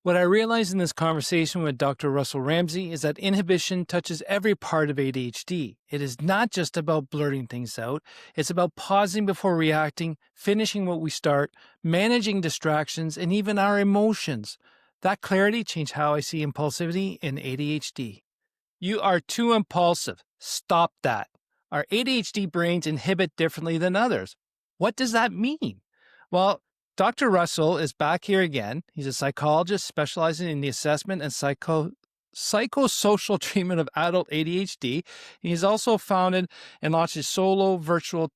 What I realized in this conversation with Dr. Russell Ramsay is that inhibition touches every part of ADHD. It is not just about blurting things out, it's about pausing before reacting, finishing what we start, managing distractions, and even our emotions. That clarity changed how I see impulsivity in ADHD. You are too impulsive. Stop that. Our ADHD brains inhibit differently than others. What does that mean? Well, Dr. Russell is back here again. He's a psychologist specializing in the assessment and psychosocial treatment of adult ADHD. He's also founded and launched his solo virtual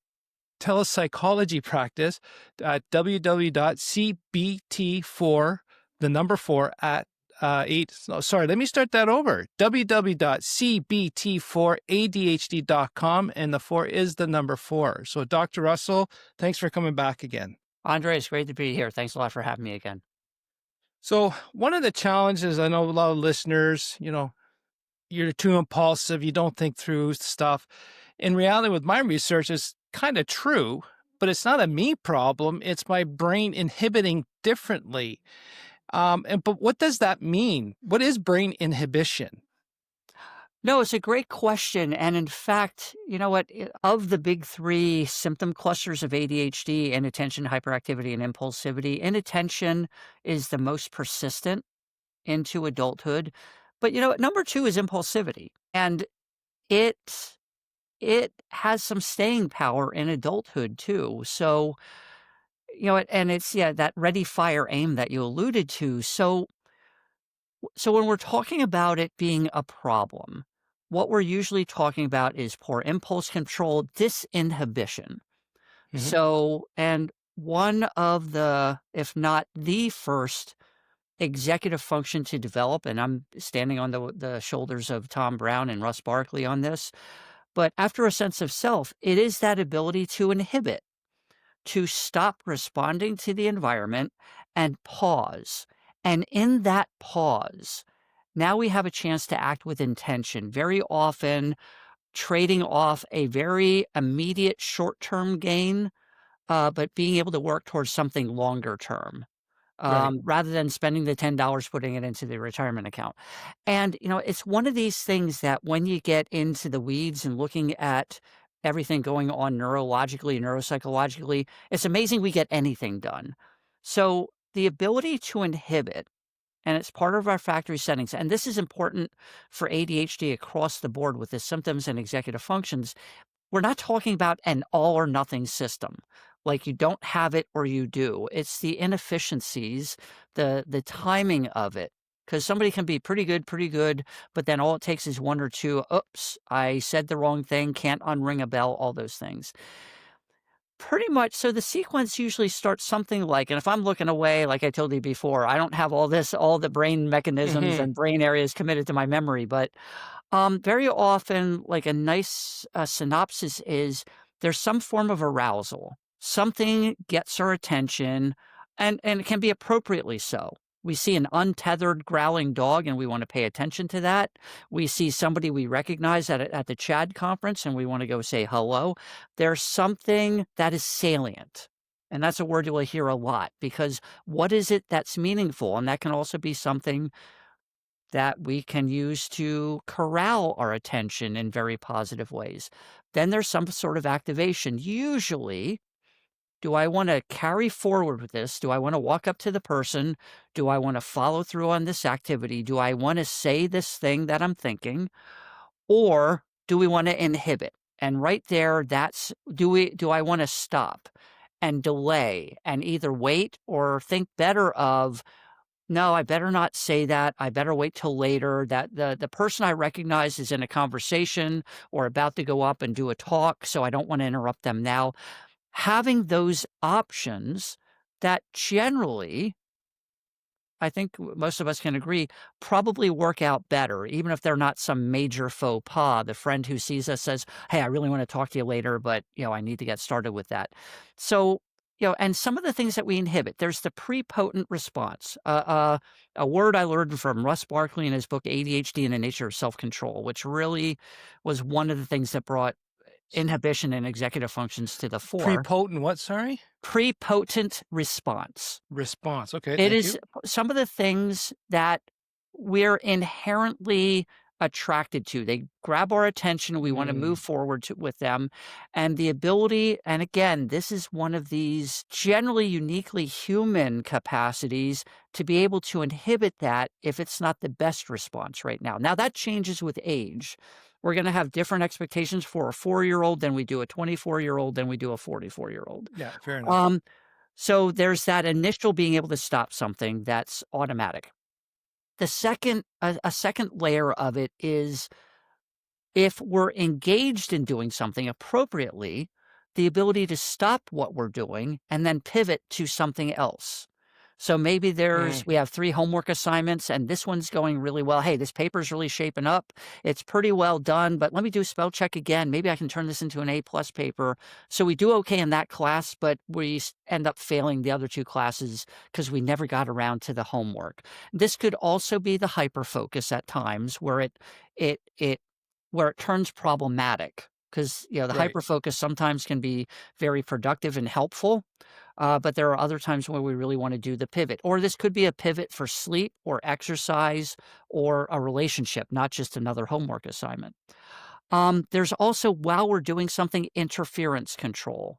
telepsychology practice at www.cbt4, the number 4 at let me start that over. www.cbt4adhd.com, and the 4 is the number 4. So Dr. Russell, thanks for coming back again. Andre, it's great to be here. Thanks a lot for having me again. So one of the challenges, I know a lot of listeners, you're too impulsive, you don't think through stuff. In reality, with my research, it's kind of true, but it's not a me problem. It's my brain inhibiting differently. But what does that mean? What is brain inhibition? No, it's a great question. And in fact, you know what? Of the big three symptom clusters of ADHD, inattention, hyperactivity, and impulsivity, inattention is the most persistent into adulthood. But you know what? Number two is impulsivity. And it has some staying power in adulthood too. So, and it's, that ready, fire, aim that you alluded to. So when we're talking about it being a problem, what we're usually talking about is poor impulse control, disinhibition. Mm-hmm. So, and one of the, if not the first executive function to develop, and I'm standing on the shoulders of Tom Brown and Russ Barkley on this, but after a sense of self, it is that ability to inhibit, to stop responding to the environment and pause. And in that pause, now we have a chance to act with intention, very often trading off a very immediate short-term gain, but being able to work towards something longer term. Right. Rather than spending the $10 putting it into the retirement account. And, it's one of these things that when you get into the weeds and looking at everything going on neurologically, neuropsychologically, it's amazing we get anything done. So the ability to inhibit, and it's part of our factory settings, and this is important for ADHD across the board with the symptoms and executive functions. We're not talking about an all or nothing system, like you don't have it or you do. It's the inefficiencies, the timing of it. Because somebody can be pretty good, but then all it takes is one or two, oops, I said the wrong thing, can't unring a bell, all those things. Pretty much, so the sequence usually starts something like, and if I'm looking away, like I told you before, I don't have all the brain mechanisms and brain areas committed to my memory, but very often, like a nice synopsis is there's some form of arousal. Something gets our attention, and it can be appropriately so. We see an untethered growling dog and we want to pay attention to that. We see somebody we recognize at the CHAD conference and we want to go say hello. There's something that is salient. And that's a word you will hear a lot because what is it that's meaningful? And that can also be something that we can use to corral our attention in very positive ways. Then there's some sort of activation. Usually, do I want to carry forward with this? Do I want to walk up to the person? Do I want to follow through on this activity? Do I want to say this thing that I'm thinking? Or do we want to inhibit? And right there, do I want to stop and delay and either wait or think better of, no, I better not say that. I better wait till later. That the person I recognize is in a conversation or about to go up and do a talk, so I don't want to interrupt them now. Having those options that generally, I think most of us can agree, probably work out better, even if they're not some major faux pas. The friend who sees us says, hey, I really want to talk to you later, but, I need to get started with that. So, and some of the things that we inhibit, there's the prepotent response, a word I learned from Russ Barkley in his book, ADHD and the Nature of Self-Control, which really was one of the things that brought inhibition and executive functions to the fore. Prepotent what, sorry? Prepotent response. Response. Okay, It thank you. is some of the things that we're inherently attracted to. They grab our attention. We want to move Mm, forward with them. And the ability, and again, this is one of these generally uniquely human capacities to be able to inhibit that if it's not the best response right now. Now, that changes with age. We're going to have different expectations for a 4-year-old than we do a 24-year-old than we do a 44-year-old. yeah, fair enough. Um, so there's that initial being able to stop something that's automatic. The second a second layer of it is if we're engaged in doing something appropriately, the ability to stop what we're doing and then pivot to something else. So maybe Mm, we have 3 homework assignments and this one's going really well. Hey, this paper's really shaping up. It's pretty well done, but let me do spell check again. Maybe I can turn this into an A+ paper. So we do okay in that class, but we end up failing the other 2 classes because we never got around to the homework. This could also be the hyperfocus at times where it where it turns problematic because the right. hyperfocus sometimes can be very productive and helpful, but there are other times where we really want to do the pivot. Or this could be a pivot for sleep or exercise or a relationship, not just another homework assignment. There's also, while we're doing something, interference control.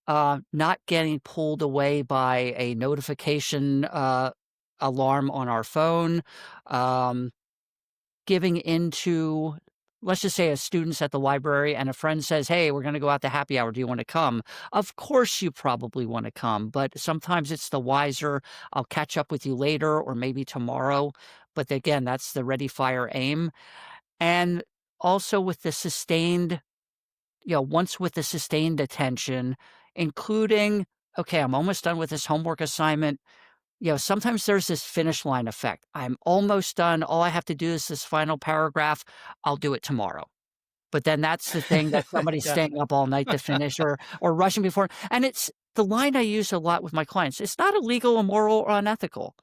Not getting pulled away by a notification alarm on our phone, um, giving into, let's just say, a student's at the library and a friend says, hey, we're going to go out to happy hour. Do you want to come? Of course, you probably want to come, but sometimes it's the wiser, I'll catch up with you later or maybe tomorrow. But again, that's the ready, fire, aim. And also with the sustained, once with the sustained attention, including, okay, I'm almost done with this homework assignment. Sometimes there's this finish line effect. I'm almost done. All I have to do is this final paragraph. I'll do it tomorrow. But then that's the thing that somebody's Yeah. staying up all night to finish or rushing before. And it's the line I use a lot with my clients. It's not illegal, immoral, or unethical.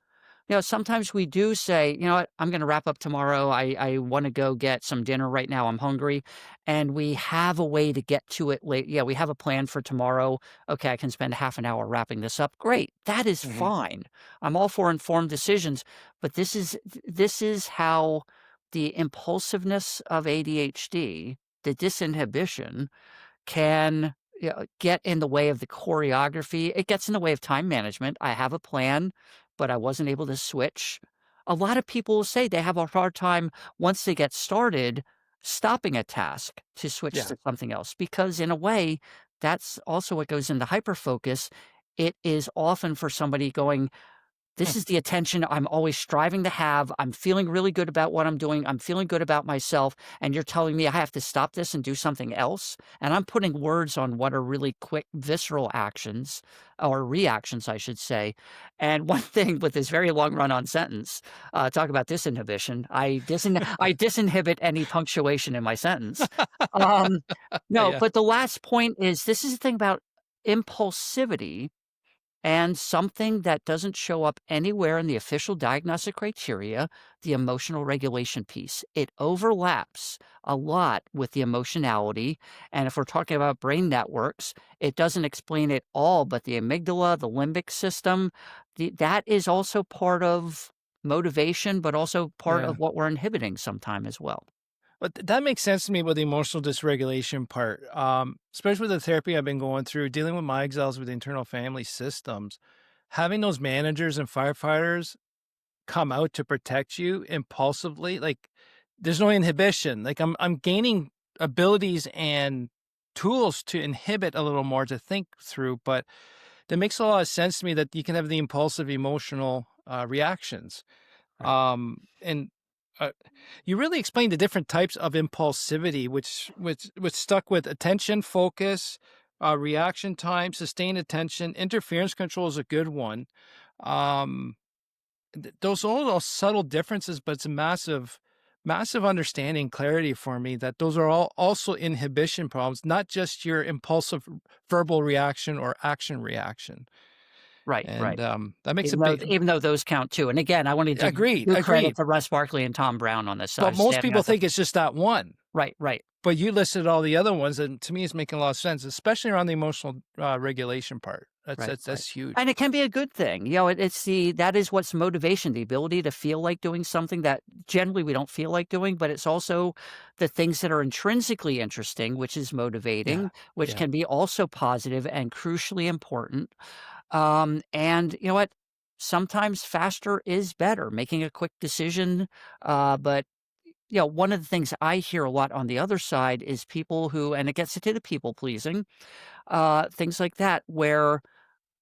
Sometimes we do say, you know what, I'm going to wrap up tomorrow. I want to go get some dinner right now. I'm hungry. And we have a way to get to it late. Yeah, we have a plan for tomorrow. Okay, I can spend half an hour wrapping this up. Great. That is Mhm. fine. I'm all for informed decisions. But this is how the impulsiveness of ADHD, the disinhibition, can get in the way of the choreography. It gets in the way of time management. I have a plan, but I wasn't able to switch. A lot of people will say they have a hard time once they get started stopping a task to switch Yeah. to something else because, in a way, that's also what goes into hyperfocus. It is often for somebody going, this is the attention I'm always striving to have. I'm feeling really good about what I'm doing. I'm feeling good about myself. And you're telling me I have to stop this and do something else. And I'm putting words on what are really quick, visceral actions or reactions, I should say. And one thing with this very long run on sentence, talk about disinhibition. I disinhibit any punctuation in my sentence. Um, no, Yeah. but the last point is this is the thing about impulsivity and something that doesn't show up anywhere in the official diagnostic criteria, the emotional regulation piece. It overlaps a lot with the emotionality. And if we're talking about brain networks, it doesn't explain it all, but the amygdala, the limbic system, that is also part of motivation, but also part Yeah. of what we're inhibiting sometime as well. But that makes sense to me with the emotional dysregulation part, especially with the therapy I've been going through, dealing with my exiles with internal family systems. Having those managers and firefighters come out to protect you impulsively, like there's no inhibition. Like I'm gaining abilities and tools to inhibit a little more to think through, but that makes a lot of sense to me that you can have the impulsive emotional reactions. Right. And uh, you really explained the different types of impulsivity, which stuck with attention, focus, reaction time, sustained attention. Interference control is a good one. Um, those all those subtle differences, but it's a massive understanding, clarity for me that those are all also inhibition problems, not just your impulsive verbal reaction or action reaction. Right, And right. that makes a Even though big even though those count too. And again, I wanted to agreed, do credit agreed. to Russ Barkley and Tom Brown on this, But most standing people out the think it's just that one. Right, right. But you listed all the other ones, and to me, it's making a lot of sense, especially around the emotional regulation part. That's Right, that's right. that's huge. And it can be a good thing. It's that is what's motivation, the ability to feel like doing something that generally we don't feel like doing, but it's also the things that are intrinsically interesting, which is Yeah, motivating, which yeah, can be also positive and crucially important. And you know what? Sometimes faster is better, making a quick decision. But one of the things I hear a lot on the other side is people who, and it gets into the people pleasing, things like that, where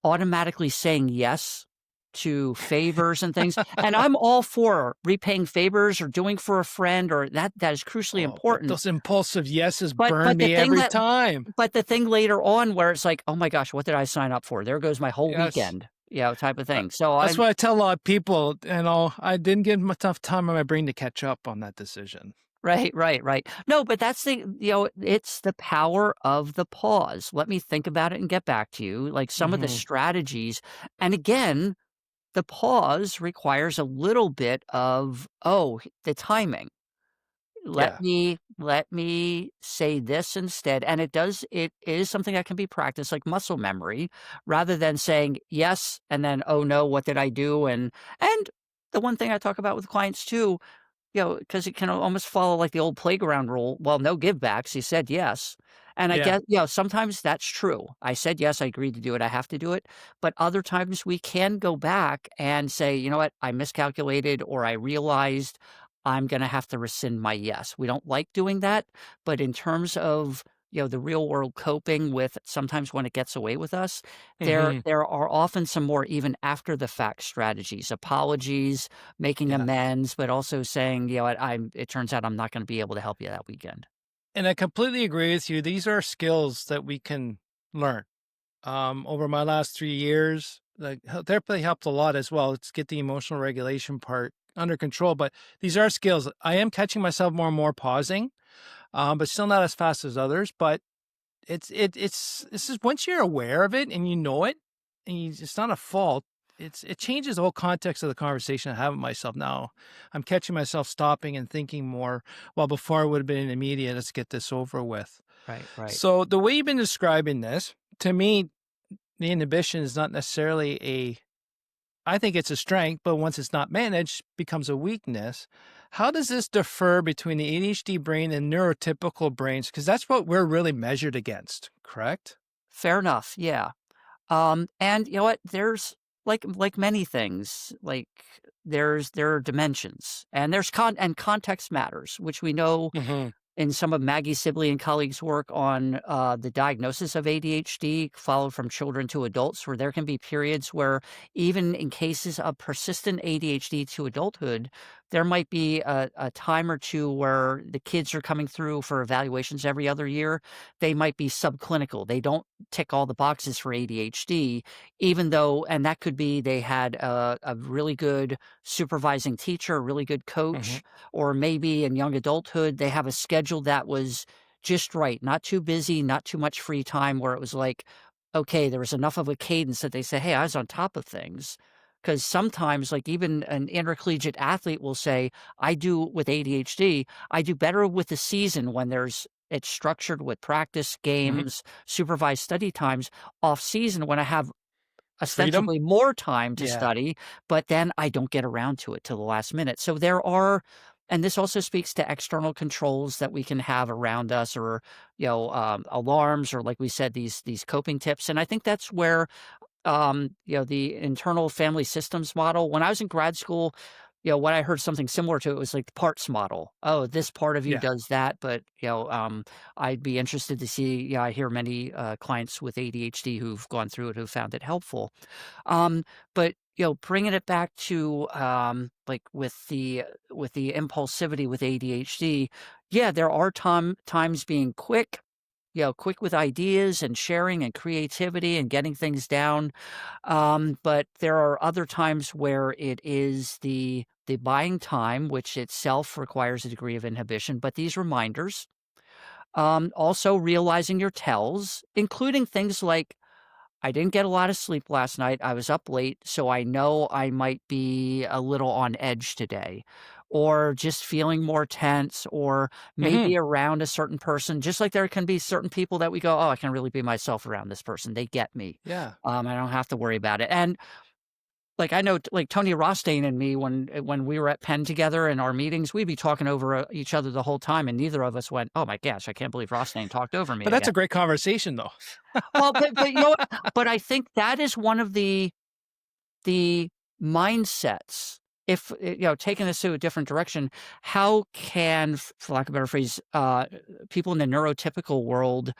automatically saying yes to favors and things, and I'm all for repaying favors or doing for a friend or that is crucially oh, but important. those impulsive yeses But burn the me thing every that time. but the thing later on where it's like, "Oh my gosh, what did I sign up for? There goes my whole Yes. weekend," type of Uh, thing. So that's I'm what I tell a lot of people, and I didn't give enough time on my brain to catch up on that decision. Right, right, right. No, but that's it's the power of the pause. Let me think about it and get back to you. Like some of the Mhm. strategies, and again, the pause requires a little bit of, the timing. Yeah, Let me say this instead, and it is something that can be practiced like muscle memory, rather than saying yes and then, "Oh, no, what did I do?" And the one thing I talk about with clients too, because it can almost follow like the old playground rule. Well, no give backs. You said yes. And I yeah, guess, sometimes that's true. I said yes, I agreed to do it. I have to do it. But other times we can go back and say, you know what, I miscalculated or I realized I'm going to have to rescind my yes. We don't like doing that. But in terms of, the real world coping with sometimes when it gets away with us, there mhm, there are often some more even after the fact strategies, apologies, making yeah. amends, but also saying, what, it turns out I'm not gonna be able to help you that weekend. And I completely agree with you. These are skills that we can learn. Over my last 3 years, like, therapy helped a lot as well. Let's get the emotional regulation part under control, but these are skills. I am catching myself more and more pausing, but still not as fast as others, but it's just once you're aware of it and you know it, and it's not a fault. It changes the whole context of the conversation I have with myself now. I'm catching myself stopping and thinking more. While before it would have been an immediate, let's get this over with. Right, right. So the way you've been describing this, to me, the inhibition is not necessarily I think it's a strength, but once it's not managed, becomes a weakness. How does this differ between the ADHD brain and neurotypical brains? Because that's what we're really measured against, correct? Fair enough, yeah. And you know what? There's like many things, like there are dimensions, and there's context matters, which we know Mhm. in some of Maggie Sibley and colleagues' work on the diagnosis of ADHD, followed from children to adults, where there can be periods where, even in cases of persistent ADHD to adulthood, there might be a time or two where the kids are coming through for evaluations every other year. They might be subclinical. They don't tick all the boxes for ADHD, even though, and that could be they had a really good supervising teacher, a really good Mhm. coach, or maybe in young adulthood, they have a schedule that was just right, not too busy, not too much free time, where it was like, okay, there was enough of a cadence that they say, hey, I was on top of things. Because sometimes, like even an intercollegiate athlete will say, I do with ADHD, I do better with the season when it's structured with practice, Mhm. games, supervised study times. Off season, when I have Freedom? ostensibly more time to Yeah. study, but then I don't get around to it till the last minute. So there are, and this also speaks to external controls that we can have around us, or alarms, or like we said, these coping tips. And I think that's where the internal family systems model. When I was in grad school, when I heard something similar to it was like the parts model. Oh, this part of you Yeah. does that, but I'd be interested to see. Yeah, I hear many clients with ADHD who've gone through it who found it helpful. Um, but bringing it back to like with the impulsivity with ADHD, yeah, there are times being quick. Quick with ideas and sharing and creativity and getting things down, but there are other times where it is the buying time, which itself requires a degree of inhibition. But these reminders, also realizing your tells, including things like, I didn't get a lot of sleep last night. I was up late, so I know I might be a little on edge today, or just feeling more tense, or Hmm. maybe around a certain person. Just like there can be certain people that we go, oh, I can really be myself around this person. They get me. Yeah. I don't have to worry about it. And like I know, like Tony Rothstein and me, when we were at Penn together in our meetings, we'd be talking over each other the whole time, and neither of us went, "Oh my gosh, I can't believe Rothstein talked over me But that's again." a great conversation, though. Well, but you know what? But I think that is one of the mindsets. If taking this to a different direction, how can, for lack of a better phrase, people in the neurotypical world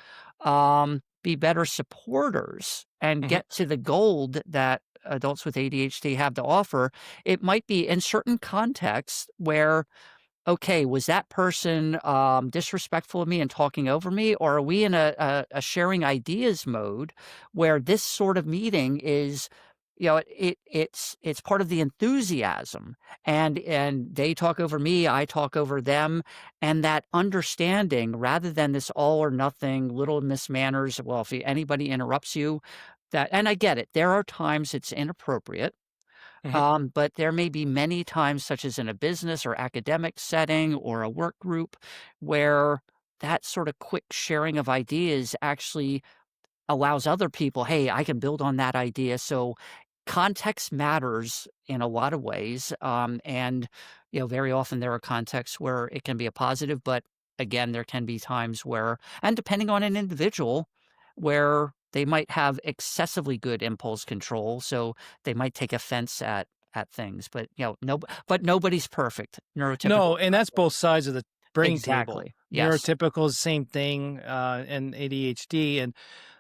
be better supporters and Hmm. get to the gold that adults with ADHD have to offer? It might be in certain contexts where, okay, was that person disrespectful of me and talking over me, or are we in a sharing ideas mode where this sort of meeting is, it's part of the enthusiasm, and they talk over me, I talk over them, and that understanding rather than this all or nothing, little mismanners. Well, if anybody interrupts you, that, and I get it, there are times it's inappropriate, Hmm. but there may be many times, such as in a business or academic setting or a work group, where that sort of quick sharing of ideas actually allows other people, hey, I can build on that idea. So context matters in a lot of ways. And, very often there are contexts where it can be a positive, but again, there can be times where, and depending on an individual, where they might have excessively good impulse control. So they might take offense at things, but no, but nobody's perfect. Neurotypical. No, and that's both sides of the brain table. Exactly. Yes. Neurotypical is the same thing, and ADHD. And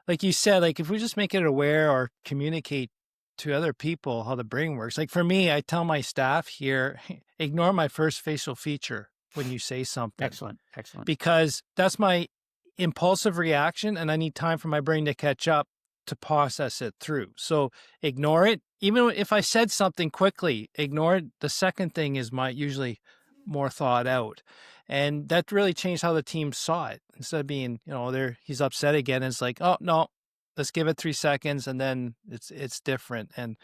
like you said, like if we just make it aware or communicate to other people how the brain works. Like for me, I tell my staff here, ignore my first facial feature when you say something, Excellent. Excellent. because that's my impulsive reaction and I need time for my brain to catch up to process it through. So ignore it. Even if I said something quickly, ignore it. The second thing is my usually more thought out. And that really changed how the team saw it. Instead of being, there he's upset again. It's like, oh no, let's give it 3 seconds and then it's different. And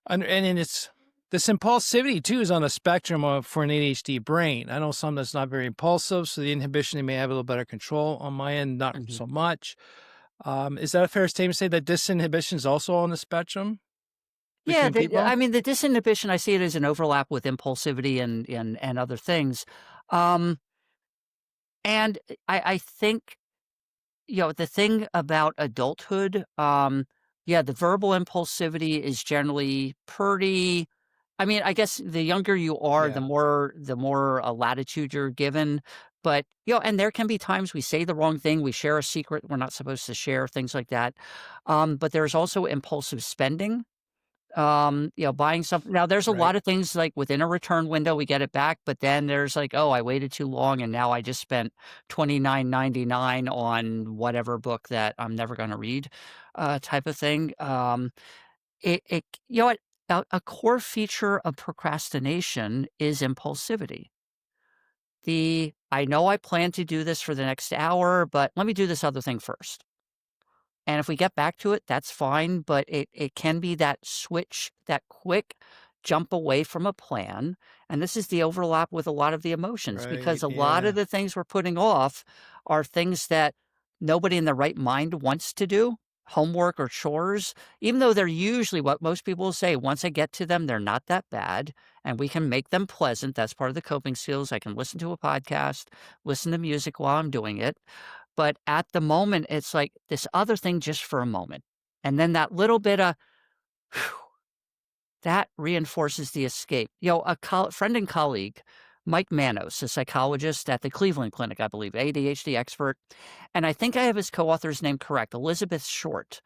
it's this impulsivity too is on a spectrum for an ADHD brain. I know some that's not very impulsive, so the inhibition they may have a little better control. On my end, not Mhm. so much. Is that a fair statement to say that disinhibition is also on the spectrum Yeah, between people? I mean, the disinhibition, I see it as an overlap with impulsivity and other things. Um, and I think, the thing about adulthood, yeah, the verbal impulsivity is generally pretty. I mean, I guess the younger you are, the Yeah, more latitude you're given. But and there can be times we say the wrong thing, we share a secret we're not supposed to share, things like that. But there's also impulsive spending. Buying something. Now there's a right. lot of things like within a return window, we get it back, but then there's like, oh, I waited too long and now I just spent 29.99 on whatever book that I'm never going to read, type of thing. You know what? A core feature of procrastination is impulsivity. I know I plan to do this for the next hour, but let me do this other thing first. And if we get back to it, that's fine, but it can be that switch, that quick jump away from a plan, and this is the overlap with a lot of the emotions, because Right. a lot of Yeah. the things we're putting off are things that nobody in their right mind wants to do, homework or chores, even though they're usually what most people will say, once I get to them, they're not that bad, and we can make them pleasant. That's part of the coping skills. I can listen to a podcast, listen to music while I'm doing it. But at the moment, it's like this other thing just for a moment. And then that little bit of that reinforces the escape. Friend and colleague, Mike Manos, a psychologist at the Cleveland Clinic, I believe, ADHD expert, and I think I have his co-author's name correct, Elizabeth Short.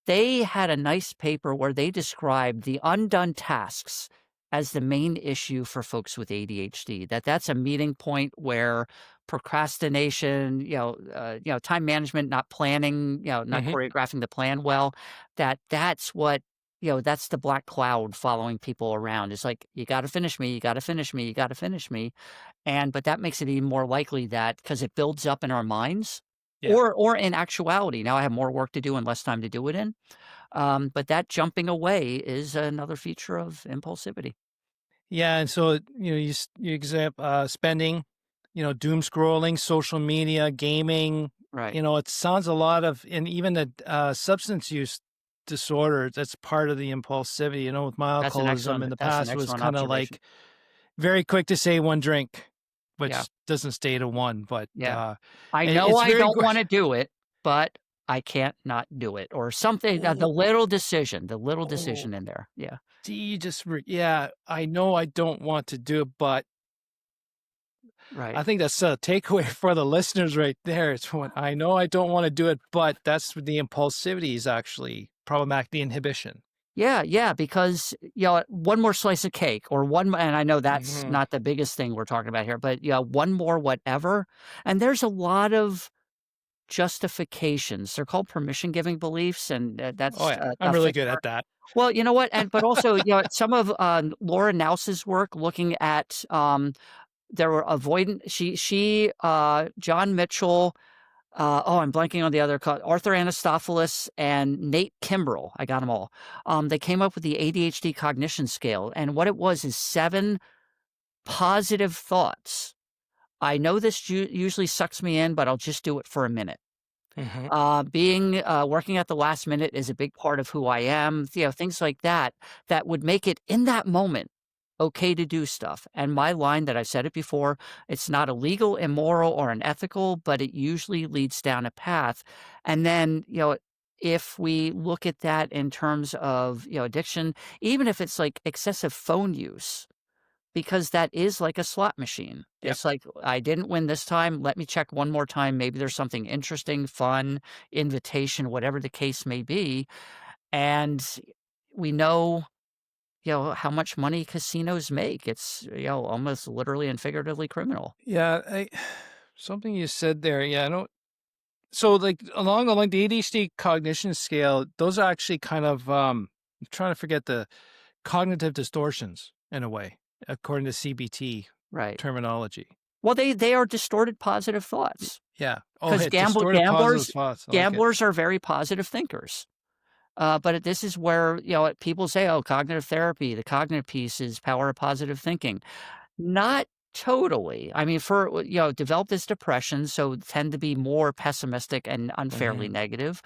They had a nice paper where they described the undone tasks as the main issue for folks with ADHD. That's a meeting point where procrastination, time management, not planning, not Hmm. choreographing the plan well. That's what that's the black cloud following people around. It's like, you got to finish me, you got to finish me, you got to finish me. But that makes it even more likely that because it builds up in our minds. Yeah. or in actuality. Now I have more work to do and less time to do it in. But that jumping away is another feature of impulsivity. Yeah, and so, spending, doom scrolling, social media, gaming, Right. it sounds a lot of and even the, substance use disorder, that's part of the impulsivity, with my alcoholism in the That's an past was excellent kinda, observation. like, very quick to say 1 drink, Yeah. which doesn't stay to 1, but, Yeah. I know it's I very don't good. wanna do it, but I can't not do it or something, the little Oh, decision in there. Yeah. you just yeah, I know I don't want to do it, but Right. I think that's a takeaway for the listeners right there. It's when I know I don't want to do it, but that's the impulsivity is actually problematic, the inhibition. Yeah, yeah, because, one more slice of cake or and I know that's Mhm. not the biggest thing we're talking about here, but, one more whatever, and there's a lot of justifications. They're called permission-giving beliefs, and, Oh that's yeah, a I'm really fit good for at that. well, you know what? And but also, some of, Laura Naus's work looking at, there were avoidant John Mitchell, I'm blanking on the other Arthur Anastopoulos and Nate Kimbrell. I got them all. They came up with the ADHD cognition scale, and what it was is 7 positive thoughts. I know this usually sucks me in, but I'll just do it for a minute. Mhm. Working at the last minute is a big part of who I am, things like that, that would make it in that moment okay to do stuff. And my line that I've said it before, it's not illegal, immoral, or unethical, but it usually leads down a path. And then, if we look at that in terms of, addiction, even if it's like excessive phone use, because that is like a slot machine. Yep. It's like, "I didn't win this time, let me check one more time, maybe there's something interesting, fun, invitation," whatever the case may be, and we know, how much money casinos make. It's, almost literally and figuratively criminal. Yeah, something you said there. Yeah, I don't. So like along the like the ADHD cognition scale, those are actually kind of I'm trying to forget the cognitive distortions in a way, according to CBT Right. terminology. Well, they are distorted positive thoughts Yeah. Oh, 'cause it's distorted positive thoughts. I like it. gamblers are very positive thinkers. But this is where, people say, "Oh, cognitive therapy, the cognitive piece is power of positive thinking." Not totally. I mean, for develop this depression, so tend to be more pessimistic and unfairly Mhm. negative.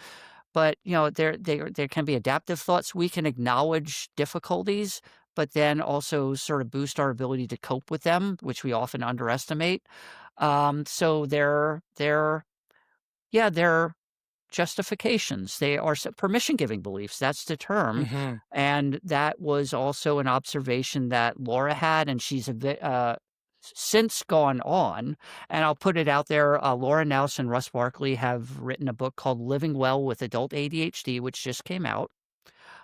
But, there can be adaptive thoughts. We can acknowledge difficulties, but then also sort of boost our ability to cope with them, which we often underestimate. So they're justifications. They are permission-giving beliefs, that's the term, Mhm. and that was also an observation that Laura had, and she's since gone on, and I'll put it out there, Laura Naus and Russ Barkley have written a book called Living Well with Adult ADHD, which just came out,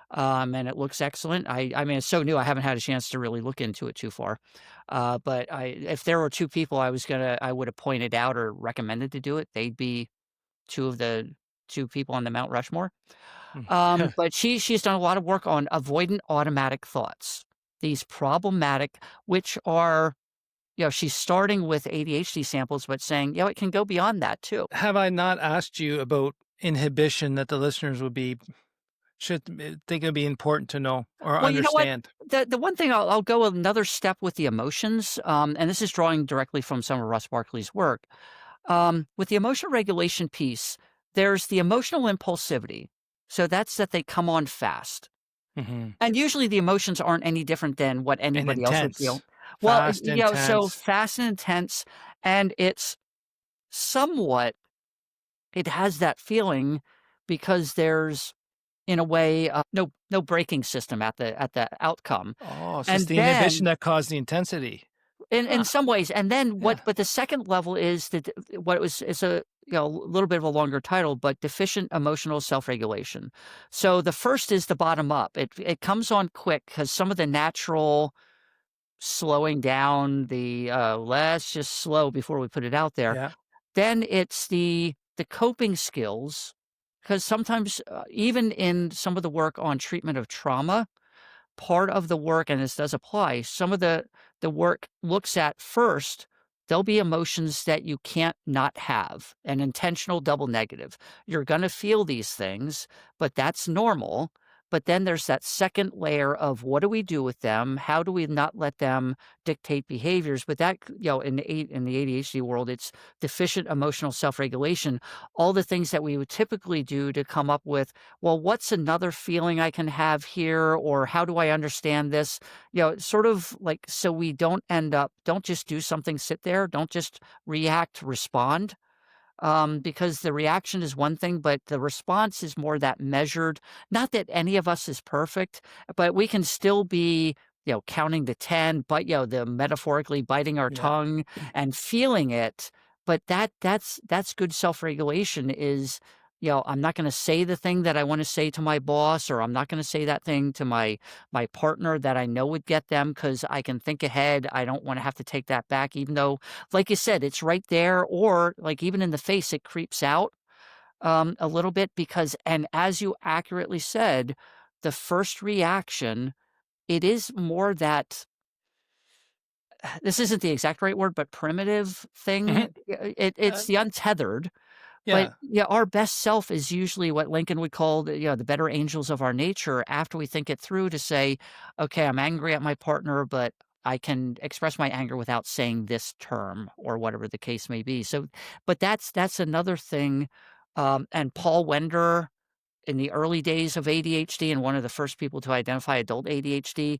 and it looks excellent. I mean, it's so new, I haven't had a chance to really look into it too far, but if there were 2 people I would have pointed out or recommended to do it, they'd be 2 of the 2 people on the Mount Rushmore. Mm. But she's done a lot of work on avoidant automatic thoughts. These problematic, which are, she's starting with ADHD samples, but saying, it can go beyond that too. Have I not asked you about inhibition that the listeners would be should think it'd be important to know or Well, you know what? understand? The one thing I'll go another step with the emotions, and this is drawing directly from some of Russ Barkley's work. With the emotional regulation piece, there's the emotional impulsivity. So that's that they come on fast. Mhm. And usually the emotions aren't any different than what And anybody else would feel. intense. Well, Fast, so intense. fast and intense, and it's somewhat it has that feeling because there's, in a way, no braking system at the outcome. Oh, so it's And the inhibition then that caused the intensity. in Huh. some ways, and then Yeah. but the second level is that what it was it's a, little bit of a longer title, but deficient emotional self-regulation. So the first is the bottom up. It comes on quick because some of the natural slowing down, the, let's just slow before we put it out there. Yeah. Then it's the coping skills, because sometimes, even in some of the work on treatment of trauma, part of the work, and this does apply, some of the work looks at first there'll be emotions that you can't not have, an intentional double negative. You're going to feel these things, but that's normal. But then there's that second layer of what do we do with them? How do we not let them dictate behaviors? But that, in the ADHD world, it's deficient emotional self-regulation. All the things that we would typically do to come up with, well, what's another feeling I can have here? Or how do I understand this? Sort of like, so we don't don't just do something, sit there, don't just react, respond, because the reaction is one thing, but the response is more that measured. Not that any of us is perfect, but we can still be, counting to 10, but the metaphorically biting our Yeah. tongue and feeling it. But that's good self-regulation. Is I'm not going to say the thing that I want to say to my boss, or I'm not going to say that thing to my partner that I know would get them because I can think ahead. I don't want to have to take that back, even though, like you said, it's right there, or like even in the face, it creeps out a little bit because, and as you accurately said, the first reaction, it is more that this isn't the exact right word, but primitive thing. Mhm. It's the untethered. But Yeah. yeah, our best self is usually what Lincoln would call the better angels of our nature after we think it through to say, okay, I'm angry at my partner, but I can express my anger without saying this term or whatever the case may be. So, but that's another thing. And Paul Wender in the early days of ADHD and one of the first people to identify adult ADHD,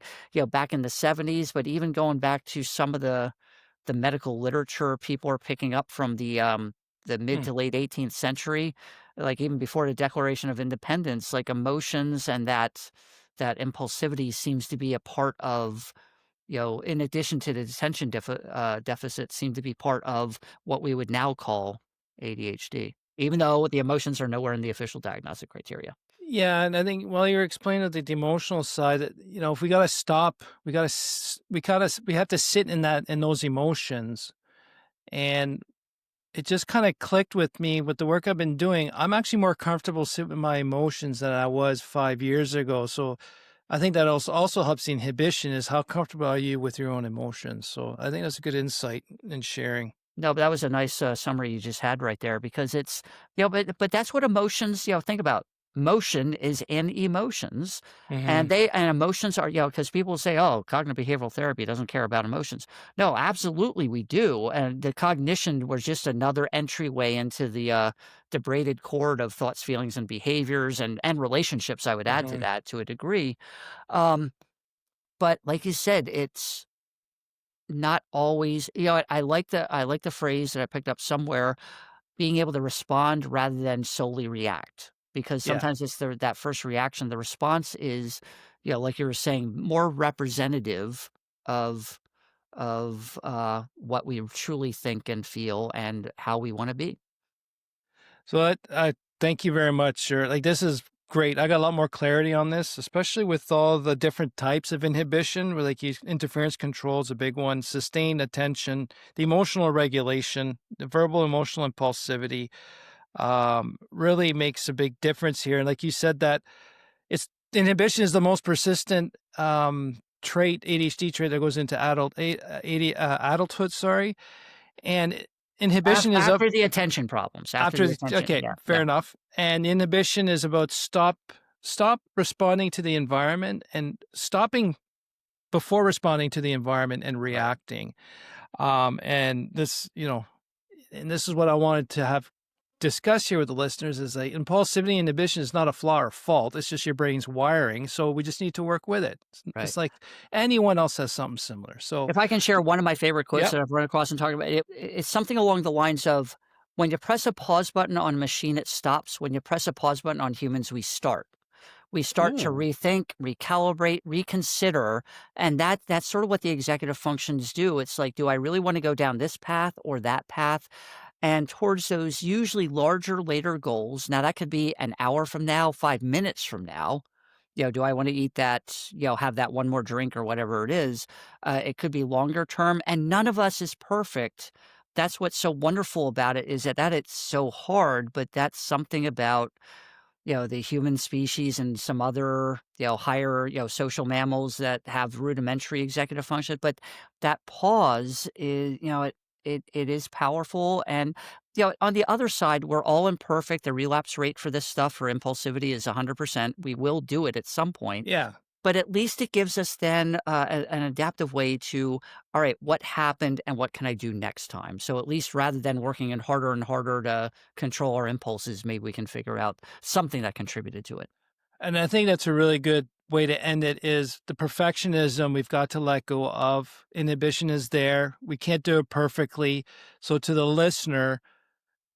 back in the 70s, but even going back to some of the medical literature people are picking up from the mid Mm. to late 18th century, like even before the Declaration of Independence, like emotions and that impulsivity seems to be a part of, in addition to the attention deficit, seem to be part of what we would now call ADHD, even though the emotions are nowhere in the official diagnostic criteria. Yeah, and I think while you're explaining the emotional side, that, if we gotta stop, we have to sit in those emotions, and it just kind of clicked with me with the work I've been doing. I'm actually more comfortable sitting with my emotions than I was 5 years ago. So I think that also helps the inhibition is how comfortable are you with your own emotions. So I think that's a good insight in sharing. No, but that was a nice, summary you just had right there because it's but that's what emotions, think about. Motion is in emotions, Hmm. and emotions are, because people say, "Oh, cognitive behavioral therapy doesn't care about emotions." No, absolutely we do, and the cognition was just another entryway into the braided cord of thoughts, feelings, and behaviors and relationships, I would add to Hmm. that to a degree. Um, but like you said, it's not always, I like the phrase that I picked up somewhere, being able to respond rather than solely react. Because Yeah. sometimes it's that first reaction, the response is, like you were saying, more representative of what we truly think and feel and how we want to be. So I thank you very much, sir. Like this is great. I got a lot more clarity on this, especially with all the different types of inhibition. Where like interference control is a big one, sustained attention, the emotional regulation, the verbal emotional impulsivity, really makes a big difference here. And like you said, that it's inhibition is the most persistent trait, ADHD trait that goes into adulthood. Sorry, and inhibition is up After the attention problems, after after the the attention, okay, yeah, fair yeah, enough. And inhibition is about stop responding to the environment and stopping before responding to the environment and right, reacting. And and this is what I wanted to have discuss here with the listeners is like impulsivity and inhibition is not a flaw or fault. It's just your brain's wiring. So we just need to work with it. It's right. like anyone else has something similar. So If I can share one of my favorite quotes yep. that I've run across and talked about, it's something along the lines of, "When you press a pause button on a machine, it stops. When you press a pause button on humans, we start." We start to Ooh. rethink, recalibrate, reconsider, and that's sort of what the executive functions do. It's like, do I really want to go down this path or that path? And towards those usually larger later goals, now that could be an hour from now, 5 minutes from now. Do I want to eat that, have that one more drink or whatever it is? It could be longer term, and none of us is perfect. That's what's so wonderful about it is that it's so hard, but that's something about the human species and some other, higher, social mammals that have rudimentary executive function. But that pause is, it is powerful. And on the other side, we're all imperfect. The relapse rate for this stuff for impulsivity is 100%. We will do it at some point. Yeah. But at least it gives us then an adaptive way to, all right, what happened and what can I do next time? So at least rather than working in harder and harder to control our impulses, maybe we can figure out something that contributed to it. And I think that's a really good way to end it is the perfectionism we've got to let go of. Inhibition is there. We can't do it perfectly. So to the listener,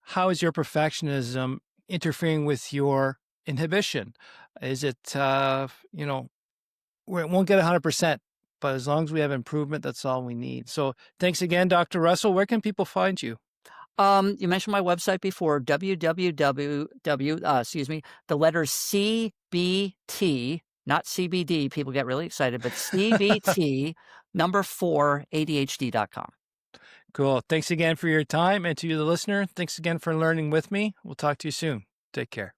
how is your perfectionism interfering with your inhibition? Is it, it won't get 100%, but as long as we have improvement, that's all we need. So thanks again, Dr. Russell. Where can people find you? You mentioned my website before, the letters CBT, not CBD. People get really excited, but CBT, number 4, ADHD.com. Cool. Thanks again for your time. And to you, the listener, thanks again for learning with me. We'll talk to you soon. Take care.